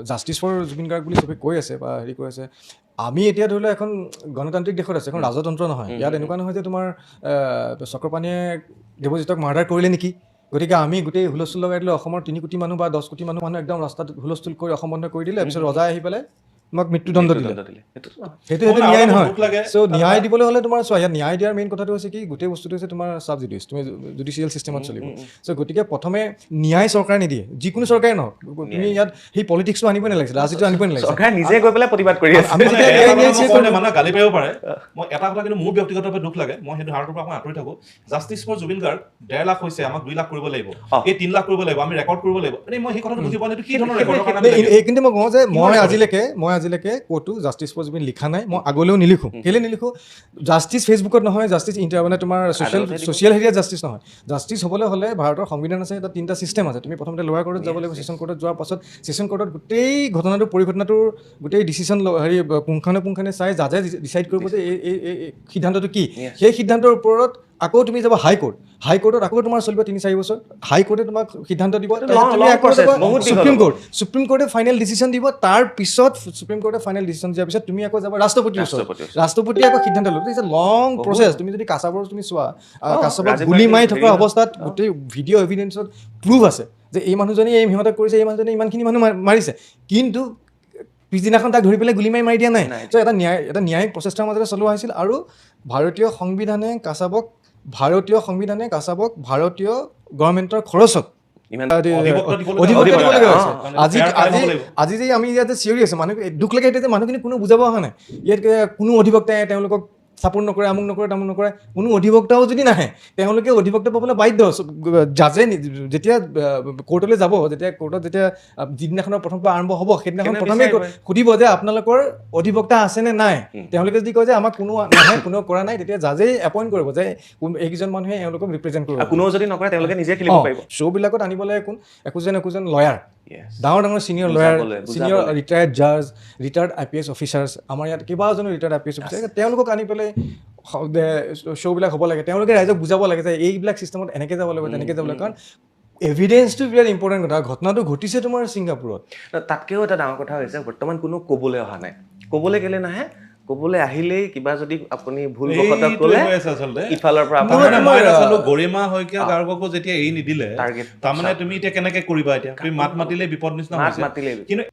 justice for Zubeen Garg বুলি চবে কৈ আছে বা হেৰি কৈ আছে আমি এতিয়া ধৰি লওক এখন গণতান্ত্ৰিক দেশত আছে এখন ৰাজতন্ত্ৰ নহয় ইয়াত এনেকুৱা নহয় যে তোমাৰ চক্ৰপাণীয়ে দেৱজিতক মাৰ্ডাৰ কৰিলে নেকি গতিকে আমি গোটেই হুলস্থুল লগাই দিলে অসমৰ 3 কোটি মানুহ বা 10 কোটি মানুহ একদম ৰাস্তাত হুলস্থুল কৰি অসম বন্ধ কৰি দিলে তাৰপিছত ৰজাই আহি পেলাই তোমাক মৃত্যুদণ্ড দিলে সেইটো ন্যায় নহয় চ' ন্যায় দিবলৈ হ'লে তোমাৰ চোৱা ইয়াত ন্যায় দিয়াৰ মেইন কথাটো হৈছে কি গোটেই বস্তুটো হৈছে তোমাৰ চাব জুডিচ তুমি জুডিচিয়েল চিষ্টেমত চলিব চ' গতিকে প্ৰথমে ন্যায় চৰকাৰে নিদিয়ে যিকোনো চৰকাৰে নহওক তুমি ইয়াত সেই পলিটিক্সটো আনিবই নালাগিছে ৰাজনীতিটো আনিবই নালাগিছে চৰকাৰে নিজে গৈ পেলাই প্ৰতিবাদ কৰি আছে আমি যেতিয়া মানে গালি পাৰিব পাৰে মই এটা কথা কিন্তু মোৰ ব্যক্তিগতভাৱে দুখ লাগে মই সেইটো হাৰটোৰ পৰা মই আঁতৰি থাকো জাষ্টিছ ফৰ জুবিন গাৰ্গ 1.5 লাখ হৈছে আমাক 2 লাখ কৰিব লাগিব এই 3 লাখ কৰিব লাগিব আমি ৰেকৰ্ড কৰিব লাগিব মানে মই সেই কথাটো বুজি পোৱা নাই কি ধৰণৰ ৰেকৰ্ডৰ কাৰণে কিন্তু মই কওঁ যে মই আজিলৈকে ক'তো জাষ্টিছ ফৰ জুবিন লিখা নাই মই আগলৈও নিলিখোঁ কেলৈ নিলিখোঁ জাষ্টিছ ফেচবুকত নহয় জাষ্টিছ মানে তোমাৰ ছ'চিয়েল হেৰিয়াত জাষ্টিছ নহয় জাষ্টিছ হ'বলৈ হ'লে ভাৰতৰ সংবিধান আছে এটা 3টা ছিষ্টেম আছে তুমি প্ৰথমতে লোৱাৰ কোৰ্টত যাব লাগিব ছেশ্যন কোৰ্টত যোৱাৰ পাছত ছেশ্যন কোৰ্টত গোটেই ঘটনাটোৰ পৰিঘটনাটোৰ গোটেই ডিচিশ্যন হেৰি পুংখানুপুংখানে চাই জাজে ডিচাইড কৰিব যে এই সিদ্ধান্তটো কি সেই সিদ্ধান্তৰ ওপৰত আকৌ তুমি যাব হাইকোৰ্টত আকৌ তোমাৰ চলিব 3-4 বছৰ হাইকোৰ্টে তোমাক সিদ্ধান্ত দিব সুপ্ৰিম কোৰ্টে ফাইনেল ডিচিশ্যন দিব তাৰ পিছত সুপ্ৰিম কোৰ্টে ফাইনেল ডিচিশ্যন দিয়াৰ পিছত তুমি আকৌ যাব ৰাষ্ট্ৰপতি আকৌ সিদ্ধান্ত ল'ব ইটছ এ লং প্ৰচেছ তুমি যদি কাছাবৰ তুমি চোৱা কাছাবক গুলি মাৰি থকা অৱস্থাত গোটেই ভিডিঅ' এভিডেঞ্চত প্ৰুভ আছে যে এই মানুহজনে এই সিহঁতক কৰিছে এই মানুহজনে ইমানখিনি মানুহ মাৰিছে কিন্তু পিছদিনাখন তাক ধৰি পেলাই গুলি মাৰি দিয়া নাই ত' এটা ন্যায়িক প্ৰচেষ্টাৰ মাজতে চলোৱা হৈছিল আৰু ভাৰতীয় সংবিধানে কাছাবক ভাৰতীয় গভৰ্ণমেণ্টৰ খৰচত আজি যে আমি ইয়াতে চিঞৰি আছো মানুহ দুখ লাগে এতিয়া যে মানুহখিনি কোনো বুজাব অহা নাই ইয়াত কোনো অধিবক্তাই তেওঁলোকক ছাপোৰ্ট নকৰে আমুক নকৰে তামুক নকৰে কোনো অধিবক্তাও যদি নাহে তেওঁলোকে অধিবক্তা পাবলৈ বাধ্য জাজে যেতিয়া কোৰ্টলৈ যাব যেতিয়া যিদিনাখনৰ প্ৰথম আৰম্ভ হ'ব সেইদিনাখন প্ৰথমে সুধিব যে আপোনালোকৰ অধিবক্তা আছেনে নাই তেওঁলোকে যদি কয় যে আমাক কোনো নাহে কোনো কৰা নাই তেতিয়া জাজেই এপইণ্ট কৰিব যে এইকেইজন মানুহে এওঁলোকক ৰিপ্ৰেজেণ্ট কৰিব কোনো যদি নকৰে তেওঁলোকে নিজে খেলিব পাৰিব শ্ব'বিলাকত আনিবলৈ একোজন লয়াৰ ডাঙৰ চিনিয়ৰ লয়াৰ চিনিয়ৰ ৰিটায়াৰ্ড জাজ ৰিটায়াৰ্ড IPS অফিচাৰ্ছ আমাৰ ইয়াত কেইবাজনো ৰিটায়াৰ্ড IPS অফিচাৰ তেওঁলোকক আনি পেলাই শ্ব'বিলাক হ'ব লাগে তেওঁলোকে ৰাইজক বুজাব লাগে যে এইবিলাক চিষ্টেমত এনেকৈ যাব লাগিব তেনেকৈ যাব লাগিব কাৰণ এভিডেঞ্চটো বিৰাট ইম্পৰ্টেণ্ট কথা ঘটনাটো ঘটিছে তোমাৰ ছিংগাপুৰত তাতকৈও এটা ডাঙৰ কথা হৈছে বৰ্তমান কোনো ক'বলৈ অহা নাই ক'বলৈ কেলে নাহে ক'বলৈ আহিলেই কিবা যদি আপুনি ভুল বশতঃ ক'লে ইফালৰ পৰা গৰিমা শইকীয়া গাৰ্গকো যেতিয়া এৰি নিদিলে তাৰমানে তুমি এতিয়া কেনেকে কৰিবা এতিয়া তুমি মাত মাতিলে বিপদ নিচিনা হৈছে কিন্তু